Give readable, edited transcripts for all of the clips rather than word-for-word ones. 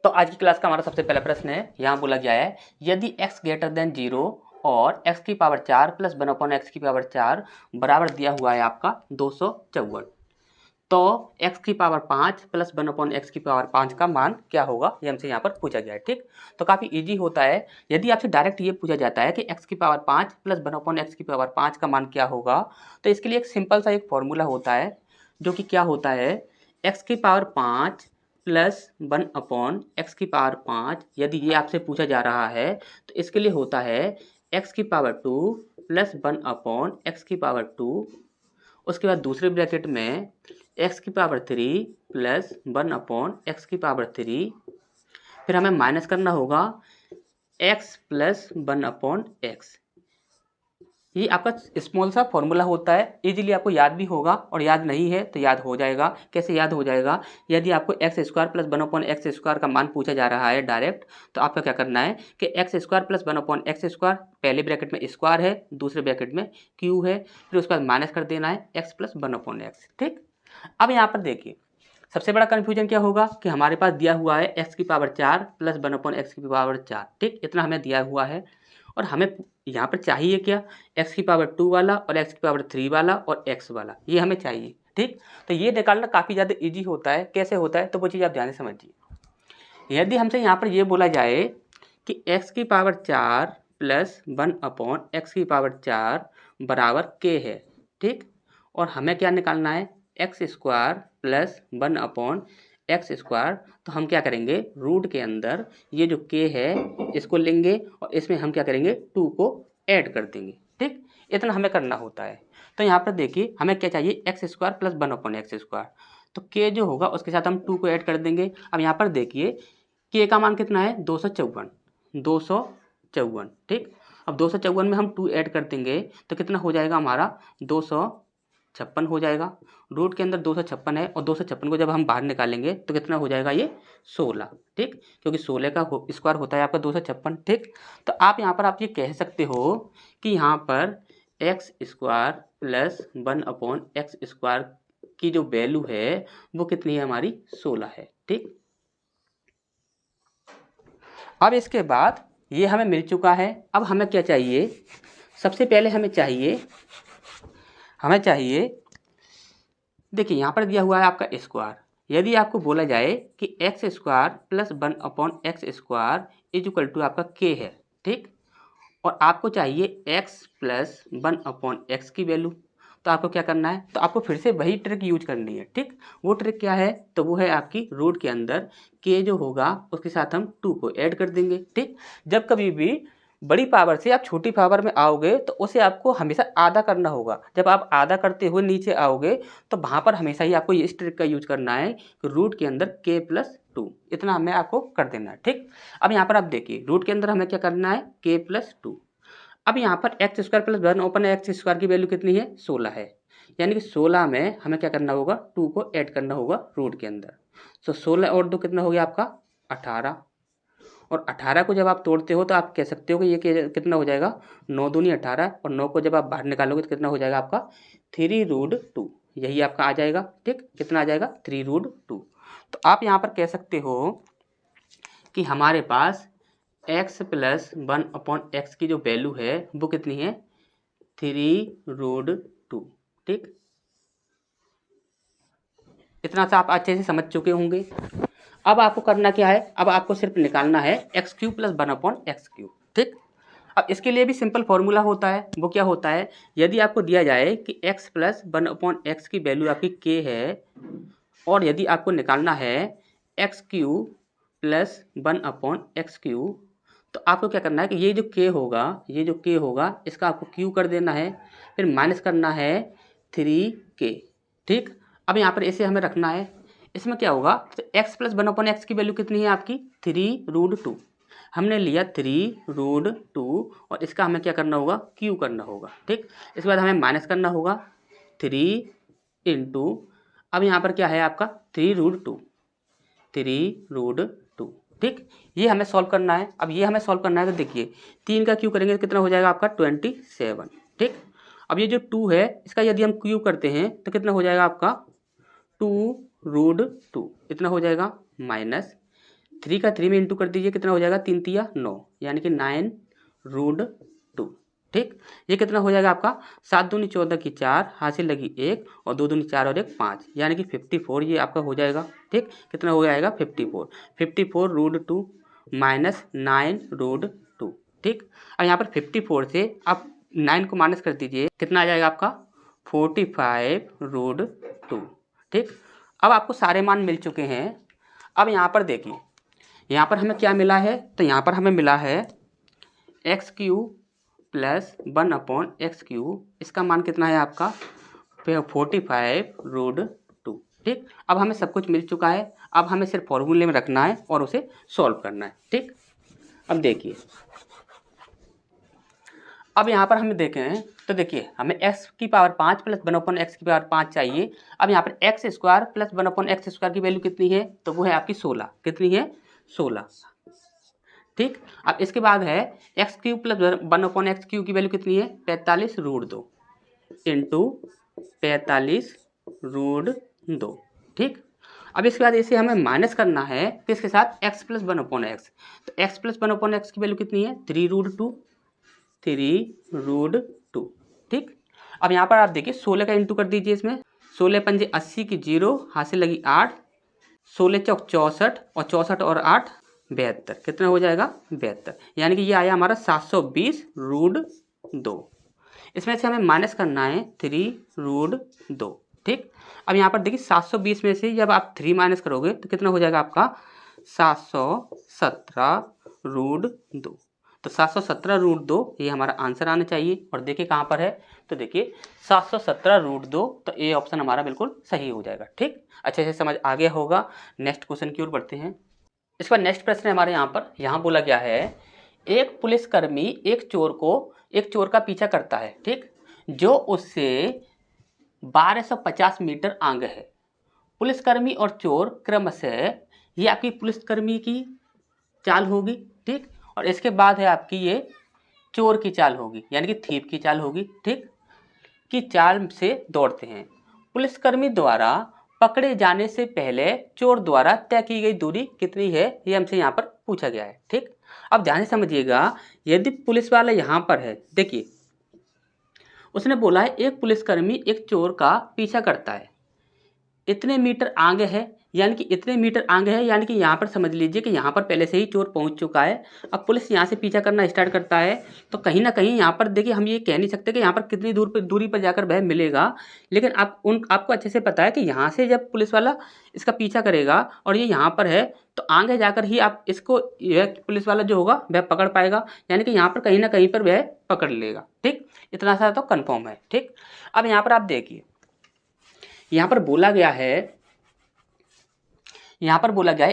तो आज की क्लास का हमारा सबसे पहला प्रश्न है, यहाँ बोला गया है यदि x ग्रेटर देन 0 और x की पावर 4 प्लस 1/x की पावर 4 बराबर दिया हुआ है आपका 254, तो x की पावर 5 प्लस 1/x की पावर 5 का मान क्या होगा, ये हमसे यहाँ पर पूछा गया है। ठीक, तो काफ़ी इजी होता है। यदि आपसे डायरेक्ट ये पूछा जाता है कि x की पावर 5 प्लस 1/x की पावर 5 का मान क्या होगा, तो इसके लिए एक सिंपल सा एक फॉर्मूला होता है, जो कि क्या होता है, x की पावर 5 प्लस 1/x की पावर 5। यदि ये आपसे पूछा जा रहा है तो इसके लिए होता है x की पावर 2 प्लस 1/x की पावर 2। उसके बाद दूसरे ब्रैकेट में x की पावर 3 प्लस 1/x की पावर 3। फिर हमें माइनस करना होगा x प्लस 1/x। ये आपका स्मॉल सा फॉर्मूला होता है, इजीली आपको याद भी होगा, और याद नहीं है तो याद हो जाएगा। कैसे याद हो जाएगा, यदि आपको x square plus 1/x square का मान पूछा जा रहा है डायरेक्ट, तो आपका क्या करना है कि x square plus 1/x square, पहले ब्रैकेट में स्क्वायर है, दूसरे ब्रैकेट में क्यू है, फिर उसके बाद माइनस कर देना है x प्लस 1/x। ठीक, अब यहाँ पर देखिए सबसे बड़ा कन्फ्यूजन क्या होगा कि हमारे पास दिया हुआ है x की पावर 4 प्लस 1/x की पावर 4। ठीक, इतना हमें दिया हुआ है, और हमें यहाँ पर चाहिए क्या, x की पावर 2 वाला और x की पावर 3 वाला और x वाला, ये हमें चाहिए। ठीक, तो ये निकालना काफ़ी ज़्यादा इजी होता है। कैसे होता है, तो वो चीज़ आप ध्यान से समझिए। यदि हमसे यहाँ पर ये बोला जाए कि x की पावर 4 प्लस 1/x की पावर 4 बराबर k है, ठीक, और हमें क्या निकालना है, x square plus 1/x square, तो हम क्या करेंगे, रूट के अंदर ये जो k है इसको लेंगे और इसमें हम क्या करेंगे, 2 को ऐड कर देंगे। ठीक, इतना हमें करना होता है। तो यहाँ पर देखिए हमें क्या चाहिए, x square plus 1/x square, तो k जो होगा उसके साथ हम 2 को ऐड कर देंगे। अब यहाँ पर देखिए k का मान कितना है, 254। ठीक, अब 254 में हम 2 ऐड कर देंगे तो कितना हो जाएगा हमारा, 256 हो जाएगा। रूट के अंदर 256 है, और 256 को जब हम बाहर निकालेंगे तो कितना हो जाएगा, ये 16। ठीक, क्योंकि 16 का स्क्वायर होता है आपका 256। ठीक, तो आप यहाँ पर आप ये कह सकते हो कि यहाँ पर x square plus 1/x square की जो वैल्यू है वो कितनी है हमारी, 16 है। ठीक, अब इसके बाद ये हमें मिल चुका है। अब हमें क्या चाहिए, सबसे पहले हमें चाहिए देखिए यहाँ पर दिया हुआ है आपका स्क्वायर। यदि आपको बोला जाए कि x square plus 1/x square is equal to आपका k है, ठीक, और आपको चाहिए x प्लस 1/x की वैल्यू, तो आपको क्या करना है, तो आपको फिर से वही ट्रिक यूज करनी है। ठीक, वो ट्रिक क्या है, तो वो है आपकी रूट के अंदर k जो होगा उसके साथ हम 2 को ऐड कर देंगे। ठीक, जब कभी भी बड़ी पावर से आप छोटी पावर में आओगे तो उसे आपको हमेशा आधा करना होगा। जब आप आधा करते हुए नीचे आओगे तो वहाँ पर हमेशा ही आपको इस ट्रिक का यूज करना है कि रूट के अंदर k प्लस 2, इतना हमें आपको कर देना है। ठीक, अब यहाँ पर आप देखिए रूट के अंदर हमें क्या करना है, k प्लस 2। अब यहाँ पर x square plus 1/x square की वैल्यू कितनी है, 16 है, यानी कि 16 में हमें क्या करना होगा, 2 को ऐड करना होगा रूट के अंदर। तो 16 और 2 कितना हो गया आपका, 18, और 18 को जब आप तोड़ते हो तो आप कह सकते हो कि ये कितना हो जाएगा, 9 दूनी 18, और 9 को जब आप बाहर निकालोगे तो कितना हो जाएगा आपका, 3√2, यही आपका आ जाएगा। ठीक, कितना आ जाएगा, 3√2। तो आप यहाँ पर कह सकते हो कि हमारे पास x प्लस 1/x की जो वैल्यू है वो कितनी है, 3√2। ठीक, इतना सा आप अच्छे से समझ चुके होंगे। अब आपको करना क्या है, अब आपको सिर्फ निकालना है x³ प्लस 1/x³। ठीक, अब इसके लिए भी सिंपल फॉर्मूला होता है। वो क्या होता है, यदि आपको दिया जाए कि x प्लस 1/x की वैल्यू आपकी k है, और यदि आपको निकालना है x³ प्लस 1/x³, तो आपको क्या करना है कि ये जो k होगा इसका आपको q कर देना है, फिर माइनस करना है 3k। ठीक, अब यहाँ पर इसे हमें रखना है। इसमें क्या होगा, तो x प्लस 1/x की वैल्यू कितनी है आपकी, 3√2। हमने लिया 3√2, और इसका हमें क्या करना होगा, q करना होगा। ठीक, इसके बाद हमें माइनस करना होगा 3 इंटू, अब यहाँ पर क्या है आपका 3√2। ठीक, ये हमें सॉल्व करना है। अब ये हमें सॉल्व करना है तो देखिए 3 का q करेंगे तो कितना हो जाएगा आपका, 27। ठीक, अब ये जो 2 है इसका यदि हम q करते हैं तो कितना हो जाएगा आपका, 2√2, इतना हो जाएगा, माइनस 3 का 3 में इंटू कर दीजिए, कितना हो जाएगा, 3 तिया 9, यानी कि 9√2। ठीक, ये कितना हो जाएगा आपका, 7 दूनी 14 की 4, हासिल लगी 1 और 2 दूनी 4 और 1 5, यानी कि 54 ये आपका हो जाएगा। ठीक, कितना हो जाएगा, 54। 54√2 माइनस 9√2। ठीक, अब यहाँ पर 54 से आप 9 को माइनस कर दीजिए, कितना आ जाएगा आपका, 45√2। ठीक, अब आपको सारे मान मिल चुके हैं। अब यहाँ पर देखिए, यहाँ पर हमें क्या मिला है, तो यहाँ पर हमें मिला है x³ प्लस 1/x³, इसका मान कितना है आपका, 45√2। ठीक, अब हमें सब कुछ मिल चुका है, अब हमें सिर्फ फॉर्मूले में रखना है और उसे सॉल्व करना है। ठीक, अब देखिए, अब यहाँ पर हमें देखें तो देखिए, हमें x⁵ प्लस 1/x⁵ चाहिए। अब यहाँ पर x² प्लस 1/x² की वैल्यू कितनी है, तो वो है आपकी 16। कितनी है, 16। ठीक, अब इसके बाद है x³ प्लस 1/x³ की वैल्यू कितनी है, 45√2 इंटू 45√2। ठीक, अब इसके बाद इसे हमें माइनस करना है किसके साथ, x प्लस 1/x। तो x प्लस 1/x की वैल्यू कितनी है, 3√2। ठीक, अब यहाँ पर आप देखिए 16 का इंटू कर दीजिए इसमें, 16 पंजे 80 की 0, हासिल लगी 8, 16 चौक 64 और 64 और 8 72, कितना हो जाएगा, 72, यानी कि ये आया हमारा 720√2। इसमें से हमें माइनस करना है 3√2। ठीक, अब यहाँ पर देखिए 720 में से जब आप 3 माइनस करोगे तो कितना हो जाएगा आपका, 717√2। तो 717√2 ये हमारा आंसर आना चाहिए। और देखिए कहाँ पर है, तो देखिए 717√2, तो ए ऑप्शन हमारा बिल्कुल सही हो जाएगा। ठीक, अच्छे से समझ आ गया होगा। नेक्स्ट क्वेश्चन की ओर बढ़ते हैं। इसका नेक्स्ट प्रश्न हमारे यहाँ बोला गया है, एक पुलिसकर्मी एक चोर का पीछा करता है। ठीक, जो उससे 1250 मीटर आगे है। पुलिसकर्मी और चोर क्रमशः, ये आपकी पुलिसकर्मी की चाल होगी। ठीक, और इसके बाद है आपकी ये चोर की चाल होगी, यानी कि थीप की चाल होगी। ठीक, की चाल से दौड़ते हैं। पुलिसकर्मी द्वारा पकड़े जाने से पहले चोर द्वारा तय की गई दूरी कितनी है, ये हमसे यहाँ पर पूछा गया है। ठीक, अब ध्यान से समझिएगा, यदि पुलिस वाला यहाँ पर है, देखिए उसने बोला है एक पुलिसकर्मी एक चोर का पीछा करता है, इतने मीटर आगे है, यानी कि इतने मीटर आगे है, यानी कि यहाँ पर समझ लीजिए कि यहाँ पर पहले से ही चोर पहुँच चुका है। अब पुलिस यहाँ से पीछा करना स्टार्ट करता है, तो कहीं ना कहीं यहाँ पर देखिए हम ये कह नहीं सकते कि यहाँ पर कितनी दूरी पर जाकर वह मिलेगा, लेकिन आपको अच्छे से पता है कि यहाँ से जब पुलिस वाला इसका पीछा करेगा और ये यहाँ पर है, तो आगे जाकर ही आप इसको यह पुलिस वाला जो होगा वह पकड़ पाएगा, यानी कि यहाँ पर कहीं ना कहीं पर वह पकड़ लेगा। ठीक, इतना सा तो कन्फर्म है। ठीक, अब यहाँ पर आप देखिए, यहाँ पर बोला गया है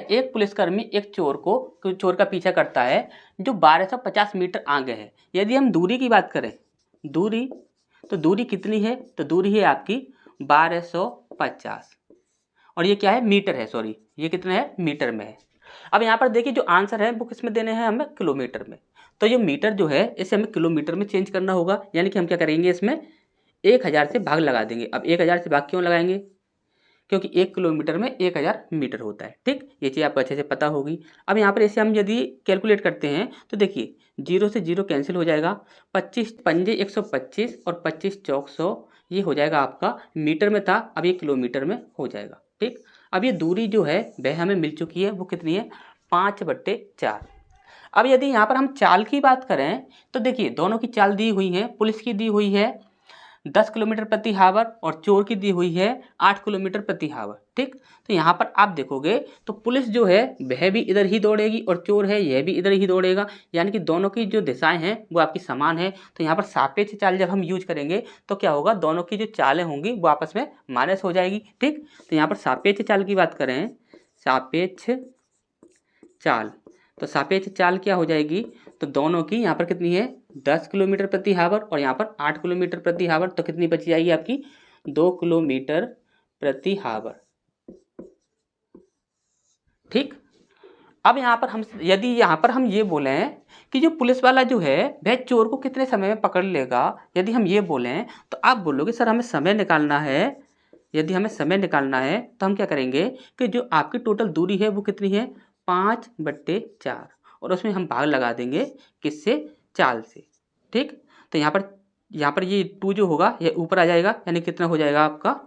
एक पुलिसकर्मी एक चोर का पीछा करता है जो 1250 मीटर आगे है। यदि हम दूरी की बात करें, तो दूरी कितनी है, तो दूरी है आपकी 1250, और ये क्या है, मीटर है, सॉरी ये कितना है, मीटर में है। अब यहाँ पर देखिए जो आंसर है वो किस में देने हैं, हमें किलोमीटर में। तो ये मीटर जो है इसे हमें किलोमीटर में चेंज करना होगा, यानी कि हम क्या करेंगे, इसमें 1000 से भाग लगा देंगे। अब 1000 से भाग क्यों लगाएंगे, क्योंकि 1 किलोमीटर में 1000 मीटर होता है। ठीक, ये चीज़ आपको अच्छे से पता होगी। अब यहाँ पर इसे हम यदि कैलकुलेट करते हैं तो देखिए 0 से 0 कैंसिल हो जाएगा, 25 पंजे 125 और 25 चौक 100, ये हो जाएगा आपका, मीटर में था अब ये किलोमीटर में हो जाएगा। ठीक, अब ये दूरी जो है वह हमें मिल चुकी है, वो कितनी है, 5/4। अब यदि यहाँ पर हम चाल की बात करें तो देखिए दोनों की चाल दी हुई है, पुलिस की दी हुई है 10 किलोमीटर प्रति हावर और चोर की दी हुई है 8 किलोमीटर प्रति हावर। ठीक, तो यहाँ पर आप देखोगे तो पुलिस जो है वह भी इधर ही दौड़ेगी और चोर है यह भी इधर ही दौड़ेगा, यानी कि दोनों की जो दिशाएं हैं वो आपकी समान है। तो यहाँ पर सापेक्ष चाल जब हम यूज करेंगे तो क्या होगा, दोनों की जो चालें होंगी वो आपस में माइनस हो जाएगी। ठीक, तो यहाँ पर सापेक्ष चाल की बात करें, सापेक्ष चाल, तो सापेक्ष चाल क्या हो जाएगी, तो दोनों की यहाँ पर कितनी है, 10 किलोमीटर प्रति हावर और यहाँ पर 8 किलोमीटर प्रति हावर, तो कितनी बच जाएगी आपकी, 2 किलोमीटर प्रति हावर। ठीक, अब यहाँ पर यदि यहाँ पर हम ये बोलें कि जो पुलिस वाला जो है वह चोर को कितने समय में पकड़ लेगा, यदि हम ये बोलें तो आप बोलोगे सर हमें समय निकालना है। यदि हमें समय निकालना है तो हम क्या करेंगे कि जो आपकी टोटल दूरी है वो कितनी है, 5/4 और उसमें हम भाग लगा देंगे किससे, 4 से। ठीक, तो यहाँ पर ये 2 जो होगा ये ऊपर आ जाएगा, यानी कितना हो जाएगा आपका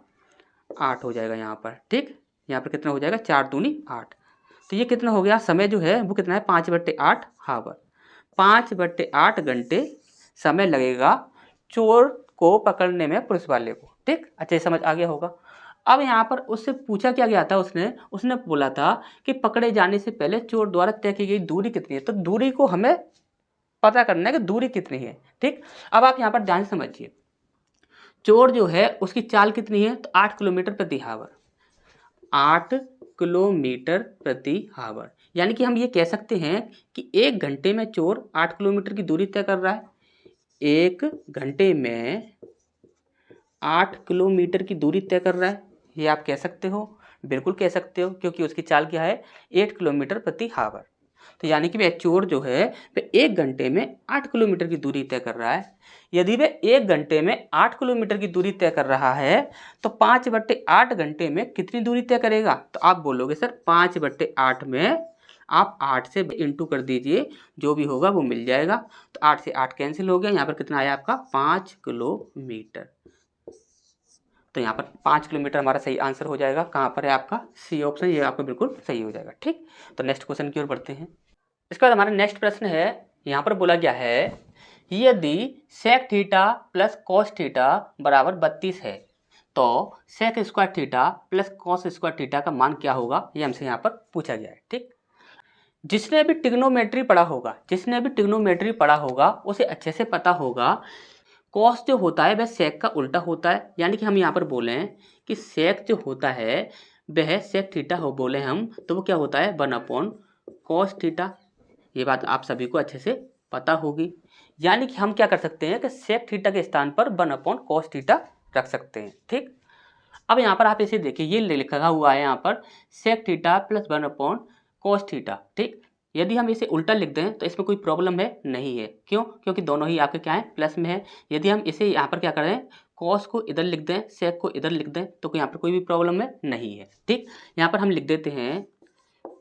8 हो जाएगा यहाँ पर। ठीक, यहाँ पर कितना हो जाएगा, 4 दूनी 8। तो ये कितना हो गया, समय जो है वो कितना है, 5/8 हावर। 5/8 घंटे समय लगेगा चोर को पकड़ने में पुलिस वाले को। ठीक, अच्छे समझ आ गया होगा। अब यहाँ पर उससे पूछा क्या गया था, उसने बोला था कि पकड़े जाने से पहले चोर द्वारा तय की गई दूरी कितनी है। तो दूरी को हमें पता करना है कि दूरी कितनी है। ठीक, अब आप यहाँ पर ध्यान से समझिए, चोर जो है उसकी चाल कितनी है, तो 8 किलोमीटर प्रति हावर। 8 किलोमीटर प्रति हावर, यानी कि हम ये कह सकते हैं कि 1 घंटे में चोर 8 किलोमीटर की दूरी तय कर रहा है। 1 घंटे में 8 किलोमीटर की दूरी तय कर रहा है, ये आप कह सकते हो, बिल्कुल कह सकते हो, क्योंकि उसकी चाल क्या है, 8 किलोमीटर प्रति हावर। तो यानी कि वह चोर जो है वह 1 घंटे में 8 किलोमीटर की दूरी तय कर रहा है। यदि वह 1 घंटे में 8 किलोमीटर की दूरी तय कर रहा है तो 5/8 घंटे में कितनी दूरी तय करेगा। तो आप बोलोगे सर 5/8 में आप 8 से इंटू कर दीजिए, जो भी होगा वो मिल जाएगा। तो 8 से 8 कैंसिल हो गया, यहाँ पर कितना आया आपका 5 किलोमीटर। तो यहाँ पर 5 किलोमीटर हमारा सही आंसर हो जाएगा। कहाँ पर है आपका, सी ऑप्शन, ये आपका बिल्कुल सही हो जाएगा। ठीक, तो नेक्स्ट क्वेश्चन की ओर बढ़ते हैं। इसके बाद हमारा नेक्स्ट प्रश्न है, यहाँ पर बोला गया है यदि sec theta plus cos theta बराबर 32 है तो sec square theta plus cos square theta का मान क्या होगा, ये हमसे यहाँ पर पूछा गया है। ठीक, जिसने भी ट्रिग्नोमेट्री पढ़ा होगा उसे अच्छे से पता होगा कॉस जो होता है वह सेक का उल्टा होता है। यानी कि हम यहाँ पर बोले कि सेक जो होता है वह सेक थीटा हो बोले हम, तो वो क्या होता है 1/cos थीटा। ये बात आप सभी को अच्छे से पता होगी। यानी कि हम क्या कर सकते हैं कि सेक थीटा के स्थान पर 1/cos थीटा रख सकते हैं। ठीक, अब यहाँ पर आप इसे देखिए, ये लिखा हुआ है यहाँ पर सेक थीटा प्लस 1/cos थीटा। ठीक, यदि हम इसे उल्टा लिख दें तो इसमें कोई प्रॉब्लम है नहीं है। क्यों, क्योंकि दोनों ही आपके क्या है, प्लस में है। यदि हम इसे यहाँ पर क्या करें, कॉस को इधर लिख दें, सेक को इधर लिख दें, तो यहाँ पर कोई भी प्रॉब्लम है नहीं है। ठीक, यहाँ पर हम लिख देते हैं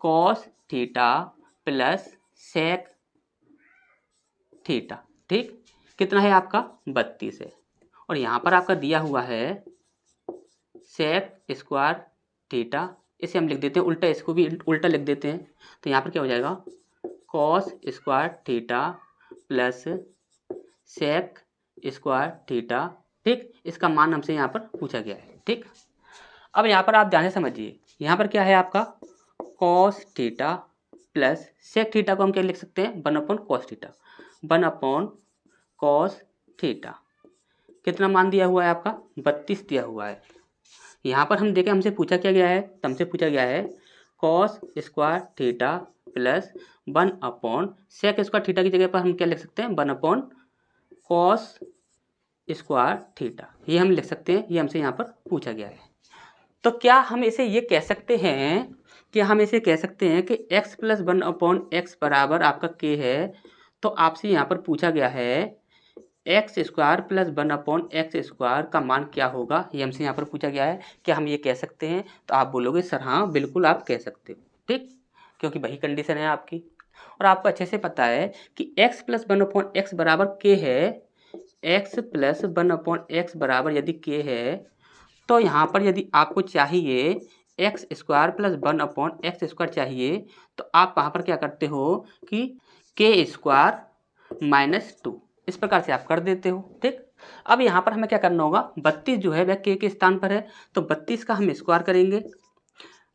cos theta plus sec theta. ठीक, कितना है आपका 32 है, और यहाँ पर आपका दिया हुआ है सेक स्क्वायर थीटा, इसे हम लिख देते हैं उल्टा, इसको भी उल्टा लिख देते हैं। तो यहाँ पर क्या हो जाएगा cos square theta plus sec square theta. ठीक, इसका मान हमसे यहाँ पर पूछा गया है। ठीक, अब यहाँ पर आप ध्यान से समझिए, यहाँ पर क्या है आपका cos theta plus sec theta को हम क्या लिख सकते हैं 1/cos थीटा। 1/cos थीटा कितना मान दिया हुआ है आपका 32 दिया हुआ है। यहाँ पर हम देखें हमसे पूछा क्या गया है, तो हमसे पूछा गया है कॉस स्क्वायर थीटा प्लस 1/सेक स्क्वायर थीटा की जगह पर हम क्या लिख सकते हैं 1/cos स्क्वायर थीटा, ये हम लिख सकते हैं। ये हमसे यहाँ पर पूछा गया है। तो क्या हम इसे ये कह सकते हैं कि x प्लस 1/x बराबर आपका k है। तो आपसे यहाँ पर पूछा गया है x square plus 1/x square का मान क्या होगा, ये हमसे यहाँ पर पूछा गया है। क्या हम ये कह सकते हैं, तो आप बोलोगे सर हाँ बिल्कुल आप कह सकते हो। ठीक, क्योंकि वही कंडीशन है आपकी, और आपको अच्छे से पता है कि x प्लस 1/x बराबर k है। x प्लस 1/x बराबर यदि k है तो यहाँ पर यदि आपको चाहिए x square plus 1/x square चाहिए, तो आप वहाँ पर क्या करते हो कि k स्क्वायर माइनस 2 इस प्रकार से आप कर देते हो। ठीक, अब यहाँ पर हमें क्या करना होगा, 32 जो है वह k के स्थान पर है, तो 32 का हम स्क्वायर करेंगे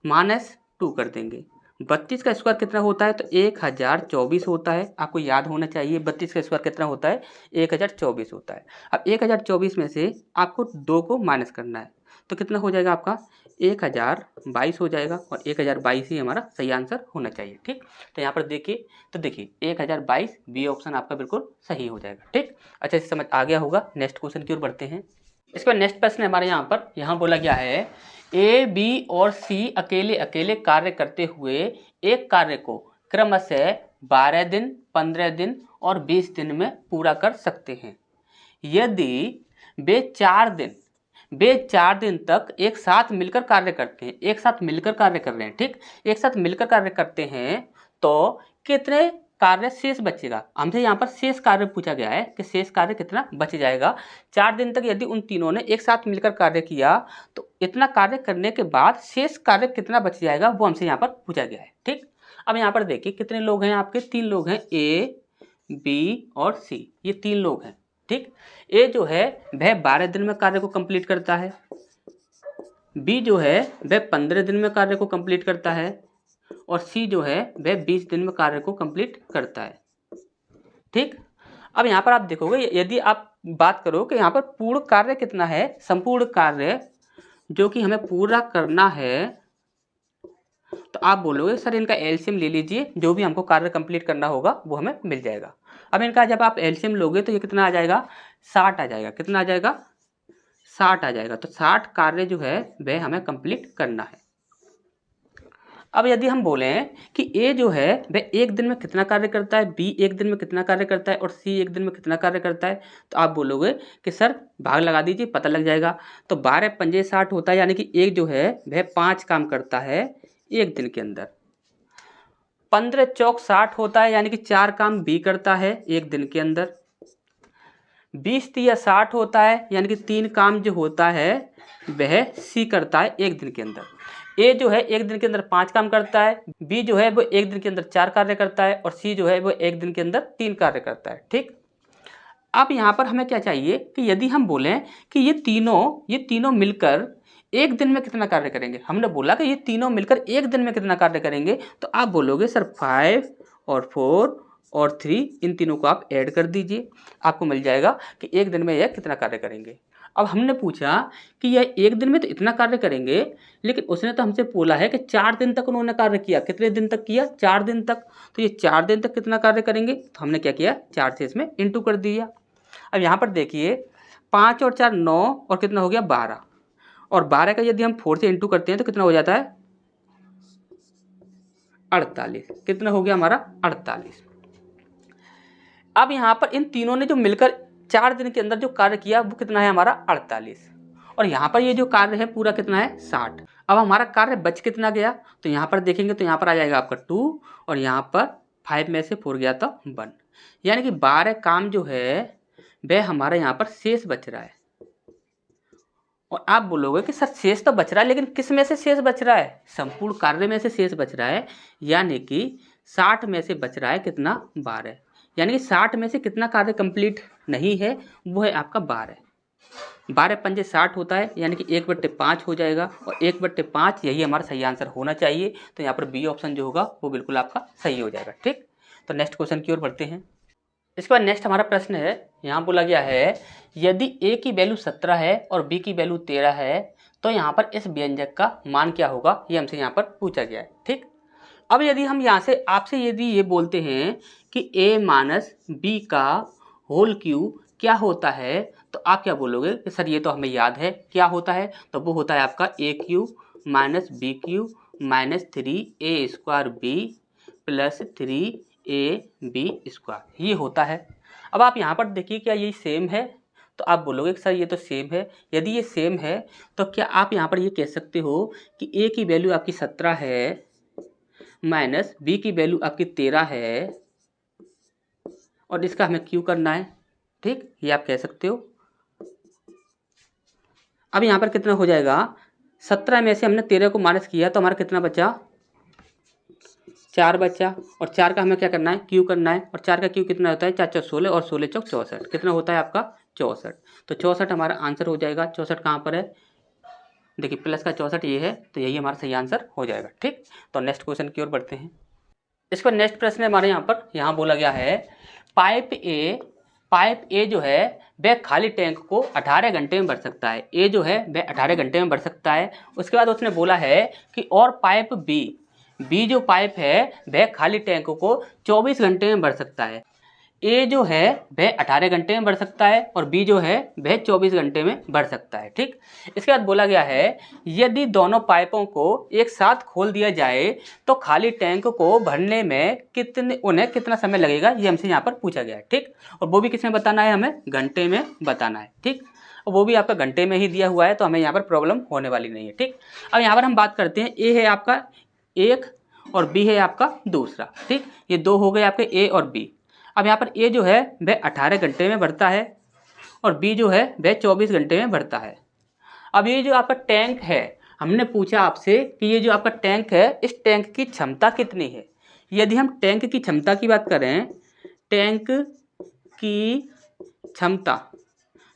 माइनस 2 कर देंगे। 32 का स्क्वायर कितना होता है, तो 1024 होता है। आपको याद होना चाहिए 32 का स्क्वायर कितना होता है 1024 होता है। अब 1024 में से आपको 2 को माइनस करना है, तो कितना हो जाएगा आपका 1022 हो जाएगा, और 1022 ही हमारा सही आंसर होना चाहिए। ठीक, तो यहाँ पर देखिए, तो देखिए 1022 बी ऑप्शन आपका बिल्कुल सही हो जाएगा। ठीक, अच्छा से समझ आ गया होगा। नेक्स्ट क्वेश्चन की ओर बढ़ते हैं। इसके बाद नेक्स्ट प्रश्न हमारे यहाँ बोला गया है ए बी और सी अकेले अकेले कार्य करते हुए एक कार्य को क्रमशः 12 दिन 15 दिन और 20 दिन में पूरा कर सकते हैं। यदि वे 4 दिन वे 4 दिन तक एक साथ मिलकर कार्य करते हैं, एक साथ मिलकर कार्य कर रहे हैं, ठीक, एक साथ मिलकर कार्य करते हैं, तो कितने कार्य शेष बचेगा। हमसे यहाँ पर शेष कार्य पूछा गया है कि शेष कार्य कितना बच जाएगा। 4 दिन तक यदि उन तीनों ने एक साथ मिलकर कार्य किया तो इतना कार्य करने के बाद शेष कार्य कितना बच जाएगा वो हमसे यहाँ पर पूछा गया है, ठीक। अब यहाँ पर देखिए कितने लोग हैं आपके, 3 लोग हैं, ए बी और सी, ये 3 लोग हैं, ठीक। ए जो है वह 12 दिन में कार्य को कंप्लीट करता है, बी जो है वह 15 दिन में कार्य को कंप्लीट करता है और सी जो है वह 20 दिन में कार्य को कंप्लीट करता है, ठीक। अब यहाँ पर आप देखोगे यदि आप बात करो कि यहाँ पर पूर्ण कार्य कितना है, संपूर्ण कार्य जो कि हमें पूरा करना है, तो आप बोलोगे सर इनका एलसीएम ले लीजिए, जो भी हमको कार्य कंप्लीट करना होगा वो हमें मिल जाएगा। अब इनका जब आप एलसीएम लोगे तो ये कितना आ जाएगा, 60 आ जाएगा। कितना आ जाएगा, 60 आ जाएगा। तो 60 कार्य जो है वह हमें कंप्लीट करना है। अब यदि हम बोलें कि ए जो है वह 1 दिन में कितना कार्य करता है, बी 1 दिन में कितना कार्य करता है और सी 1 दिन में कितना कार्य करता है, तो आप बोलोगे कि सर भाग लगा दीजिए, पता लग जाएगा। तो 12 पंजे 60 होता है, यानी कि एक जो है वह 5 काम करता है 1 दिन के अंदर। 15 चौक 60 होता है, यानी कि 4 काम बी करता है 1 दिन के अंदर। 20 तिया 60 होता है, यानी कि 3 काम जो होता है वह सी करता है 1 दिन के अंदर। ए जो है 1 दिन के अंदर 5 काम करता है, बी जो है वो 1 दिन के अंदर 4 कार्य करता है और सी जो है वो 1 दिन के अंदर 3 कार्य करता है, ठीक। अब यहाँ पर हमें क्या चाहिए कि यदि हम बोलें कि ये तीनों मिलकर 1 दिन में कितना कार्य करेंगे। हमने बोला कि ये तीनों मिलकर 1 दिन में कितना कार्य करेंगे, तो आप बोलोगे सर 5 और 4 और 3 इन तीनों को आप ऐड कर दीजिए, आपको मिल जाएगा कि 1 दिन में यह कितना कार्य करेंगे। अब हमने पूछा कि यह 1 दिन में तो इतना कार्य करेंगे, लेकिन उसने तो हमसे बोला है कि 4 दिन तक उन्होंने कार्य किया। कितने दिन तक किया, 4 दिन तक। तो ये 4 दिन तक कितना कार्य करेंगे, तो हमने क्या किया, 4 से इसमें इंटू कर दिया। अब यहाँ पर देखिए 5 और 4 9 और कितना हो गया 12, और 12 का यदि हम 4 से इंटू करते हैं तो कितना हो जाता है 48। कितना हो गया हमारा 48। अब यहाँ पर इन तीनों ने जो मिलकर 4 दिन के अंदर जो कार्य किया वो कितना है हमारा 48, और यहाँ पर ये जो कार्य है पूरा कितना है 60। अब हमारा कार्य बच कितना गया, तो यहाँ पर देखेंगे तो यहाँ पर आ जाएगा आपका 2 और यहाँ पर 5 में से 4 गया तो 1, यानी कि 12 काम जो है वह हमारा यहाँ पर शेष बच रहा है। और आप बोलोगे कि सर शेष तो बच रहा है, लेकिन किस में से शेष बच रहा है, संपूर्ण कार्य में से शेष बच रहा है, यानी कि 60 में से बच रहा है कितना 12, यानी कि 60 में से कितना कार्य कंप्लीट नहीं है, वो है आपका 12। 12 पंजे 60 होता है, यानी कि 1/5 हो जाएगा, और 1/5 यही हमारा सही आंसर होना चाहिए। तो यहाँ पर बी ऑप्शन जो होगा वो बिल्कुल आपका सही हो जाएगा, ठीक। तो नेक्स्ट क्वेश्चन की ओर बढ़ते हैं। इसके बाद नेक्स्ट हमारा प्रश्न है, यहाँ बोला गया है यदि ए की वैल्यू 17 है और बी की वैल्यू 13 है तो यहाँ पर इस व्यंजक का मान क्या होगा, ये हमसे यहाँ पर पूछा गया है, ठीक। अब यदि हम यहाँ से आपसे यदि ये बोलते हैं कि a माइनस बी का होल क्यूब क्या होता है, तो आप क्या बोलोगे कि सर ये तो हमें याद है क्या होता है, तो वो होता है आपका a cube minus b cube minus 3a² b plus 3ab², ये होता है। अब आप यहाँ पर देखिए क्या ये सेम है, तो आप बोलोगे कि सर ये तो सेम है। यदि ये सेम है तो क्या आप यहाँ पर ये कह सकते हो कि a की वैल्यू आपकी 17 है माइनस बी की वैल्यू आपकी 13 है और इसका हमें क्यू करना है, ठीक, ये आप कह सकते हो। अब यहाँ पर कितना हो जाएगा, 17 में से हमने 13 को माइनस किया तो हमारा कितना बचा, 4 बचा, और 4 का हमें क्या करना है, क्यू करना है, और 4 का क्यू कितना होता है, 4 4 16 और 16 चौक 64, कितना होता है आपका 64। तो 64 हमारा आंसर हो जाएगा। 64 कहाँ पर है, देखिए प्लस का 64 ये है, तो यही हमारा सही आंसर हो जाएगा, ठीक। तो नेक्स्ट क्वेश्चन की ओर बढ़ते हैं। इसका नेक्स्ट प्रश्न हमारे यहाँ बोला गया है पाइप ए जो है वह खाली टैंक को 18 घंटे में भर सकता है। ए जो है वह 18 घंटे में भर सकता है। उसके बाद उसने बोला है कि और पाइप बी जो पाइप है वह खाली टैंक को 24 घंटे में भर सकता है। ए जो है वह 18 घंटे में भर सकता है और बी जो है वह 24 घंटे में भर सकता है, ठीक। इसके बाद बोला गया है यदि दोनों पाइपों को एक साथ खोल दिया जाए तो खाली टैंक को भरने में उन्हें कितना समय लगेगा, ये हमसे यहाँ पर पूछा गया है, ठीक। और वो भी किसमें बताना है, हमें घंटे में बताना है, ठीक। और वो भी आपका घंटे में ही दिया हुआ है, तो हमें यहाँ पर प्रॉब्लम होने वाली नहीं है। ठीक, अब यहाँ पर हम बात करते हैं, ए है आपका एक और बी है आपका दूसरा। ठीक, ये दो हो गए आपके ए और बी। अब यहाँ पर ए जो है वह 18 घंटे में भरता है और बी जो है वह 24 घंटे में भरता है। अब ये जो आपका टैंक है, हमने पूछा आपसे कि ये जो आपका टैंक है, इस टैंक की क्षमता कितनी है। यदि हम टैंक की क्षमता की बात करें, टैंक की क्षमता,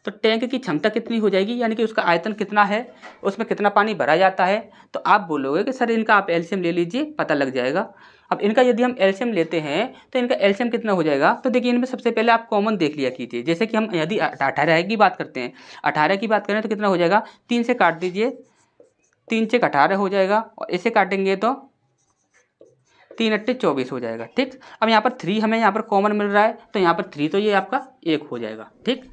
तो टैंक की क्षमता कितनी हो जाएगी, यानी कि उसका आयतन कितना है, उसमें कितना पानी भरा जाता है। तो आप बोलोगे कि सर इनका आप एलसीएम ले लीजिए, पता लग जाएगा। अब इनका यदि हम एलसीएम लेते हैं तो इनका एलसीएम कितना हो जाएगा, तो देखिए इनमें सबसे पहले आप कॉमन देख लिया कीजिए। जैसे कि हम यदि 18 की बात करते हैं, 18 की बात करें तो कितना हो जाएगा, 3 से काट दीजिए, 3 से 18 हो जाएगा, और इसे काटेंगे तो 3 अट्टे 24 हो जाएगा। ठीक, अब यहाँ पर 3 हमें यहाँ पर कॉमन मिल रहा है, तो यहाँ पर 3 तो ये आपका 1 हो जाएगा। ठीक,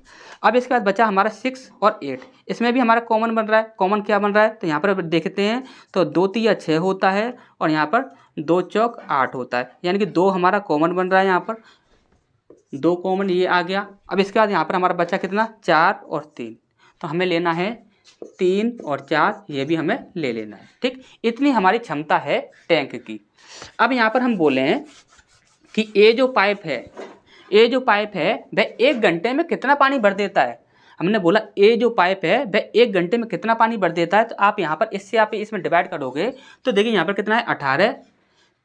अब इसके बाद बचा हमारा 6 और 8, इसमें भी हमारा कॉमन बन रहा है। कॉमन क्या बन रहा है, तो यहाँ पर देखते हैं तो 2 तिया 6 होता है और यहाँ पर 2 चौक 8 होता है, यानी कि 2 हमारा कॉमन बन रहा है, यहाँ पर 2 कॉमन ये आ गया। अब इसके बाद यहाँ पर हमारा बचा कितना, 4 और 3, तो हमें लेना है 3 और 4, ये भी हमें ले लेना है। ठीक, इतनी हमारी क्षमता है टैंक की। अब यहाँ पर हम बोले हैं कि ए जो पाइप है, ए जो पाइप है वह 1 घंटे में कितना पानी भर देता है। हमने बोला ए जो पाइप है वह 1 घंटे में कितना पानी भर देता है, तो आप यहाँ पर इससे आप इसमें डिवाइड करोगे तो देखिए यहाँ पर कितना है, 18,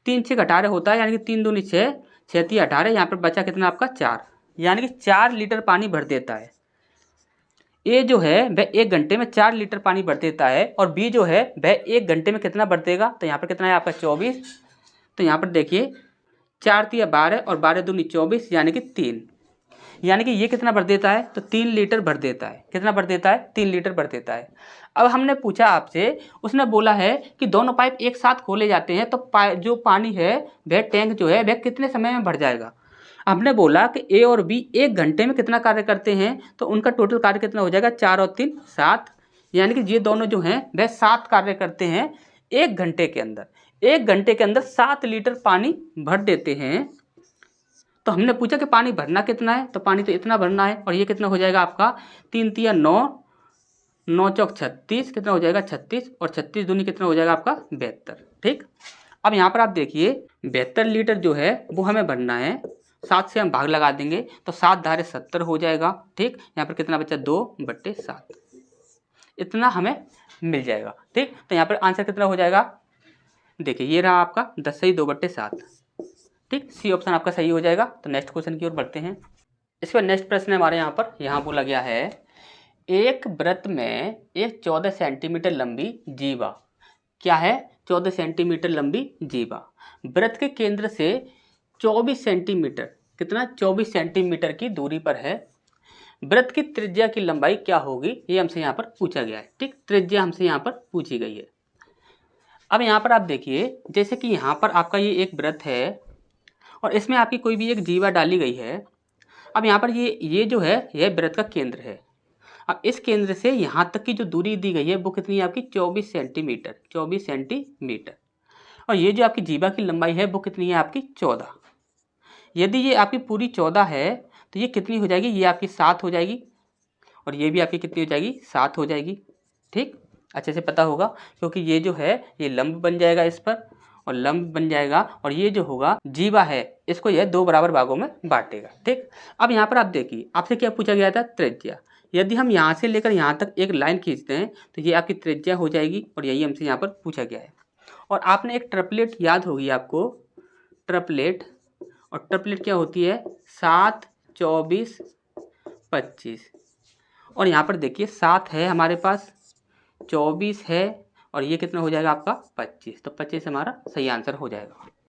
3 6 18 होता है, यानी कि 3 दूनी 6, 6 3 18, यहाँ पर बचा कितना आपका 4, यानी कि 4 लीटर पानी भर देता है। ए जो है वह 1 घंटे में 4 लीटर पानी भर देता है, और बी जो है वह 1 घंटे में कितना भर देगा, तो यहाँ पर कितना है आपका 24, तो यहाँ पर देखिए 4 तिया 12 और 12 दूनी 24, यानी कि 3, यानी कि ये कितना भर देता है, तो 3 लीटर भर देता है। कितना भर देता है, 3 लीटर भर देता है। अब हमने पूछा आपसे, उसने बोला है कि दोनों पाइप एक साथ खोले जाते हैं तो जो पानी है वह टैंक जो है वह कितने समय में भर जाएगा। हमने बोला कि ए और बी 1 घंटे में कितना कार्य करते हैं, तो उनका टोटल कार्य कितना हो जाएगा, 4 और 3 7, यानी कि ये दोनों जो हैं वह 7 कार्य करते हैं 1 घंटे के अंदर। 1 घंटे के अंदर 7 लीटर पानी भर देते हैं। तो हमने पूछा कि पानी भरना कितना है, तो पानी तो इतना भरना है, और ये कितना हो जाएगा आपका 3 तिया 9, 9 चौक 36, कितना हो जाएगा 36, और 36 दूनी कितना हो जाएगा आपका 72। ठीक, अब यहाँ पर आप देखिए 72 लीटर जो है वो हमें भरना है, 7 से हम भाग लगा देंगे तो 7 धारे 70 हो जाएगा। ठीक, यहाँ पर कितना बचा 2/7, इतना हमें मिल जाएगा। ठीक, तो यहाँ पर आंसर कितना हो जाएगा, देखिए ये रहा आपका 10 से 2/7। ठीक, सी ऑप्शन आपका सही हो जाएगा। तो नेक्स्ट क्वेश्चन की ओर बढ़ते हैं। इसके बाद नेक्स्ट प्रश्न हमारे यहाँ पर बोला गया है, एक वृत्त में एक 14 सेंटीमीटर लंबी जीवा, क्या है, 14 सेंटीमीटर लंबी जीवा वृत्त के केंद्र से 24 सेंटीमीटर, कितना 24 सेंटीमीटर की दूरी पर है। वृत्त की त्रिज्या की लंबाई क्या होगी, ये हमसे यहाँ पर पूछा गया है। ठीक, त्रिज्या हमसे यहाँ पर पूछी गई है। अब यहाँ पर आप देखिए, जैसे कि यहाँ पर आपका ये एक वृत्त है और इसमें आपकी कोई भी एक जीवा डाली गई है। अब यहाँ पर ये जो है यह वृत्त का केंद्र है। अब इस केंद्र से यहाँ तक की जो दूरी दी गई है वो कितनी है आपकी 24 सेंटीमीटर, 24 सेंटीमीटर, और ये जो आपकी जीवा की लंबाई है वो कितनी है आपकी 14। यदि ये आपकी पूरी 14 है तो ये कितनी हो जाएगी, ये आपकी 7 हो जाएगी, और ये भी आपकी कितनी हो जाएगी 7 हो जाएगी। ठीक, अच्छे से पता होगा, क्योंकि ये जो है ये लंब बन जाएगा इस पर, और लंब बन जाएगा, और ये जो होगा जीवा है इसको यह 2 बराबर भागों में बांटेगा। ठीक, अब यहाँ पर आप देखिए आपसे क्या पूछा गया था, त्रिज्या। यदि हम यहाँ से लेकर यहाँ तक एक लाइन खींचते हैं तो ये आपकी त्रिज्या हो जाएगी, और यही हमसे यहाँ पर पूछा गया है। और आपने एक ट्रिपलेट याद होगी आपको, ट्रिपलेट, और ट्रिपलेट क्या होती है 7 24 25, और यहाँ पर देखिए 7 है हमारे पास, 24 है, और ये कितना हो जाएगा आपका 25, तो 25 हमारा सही आंसर हो जाएगा।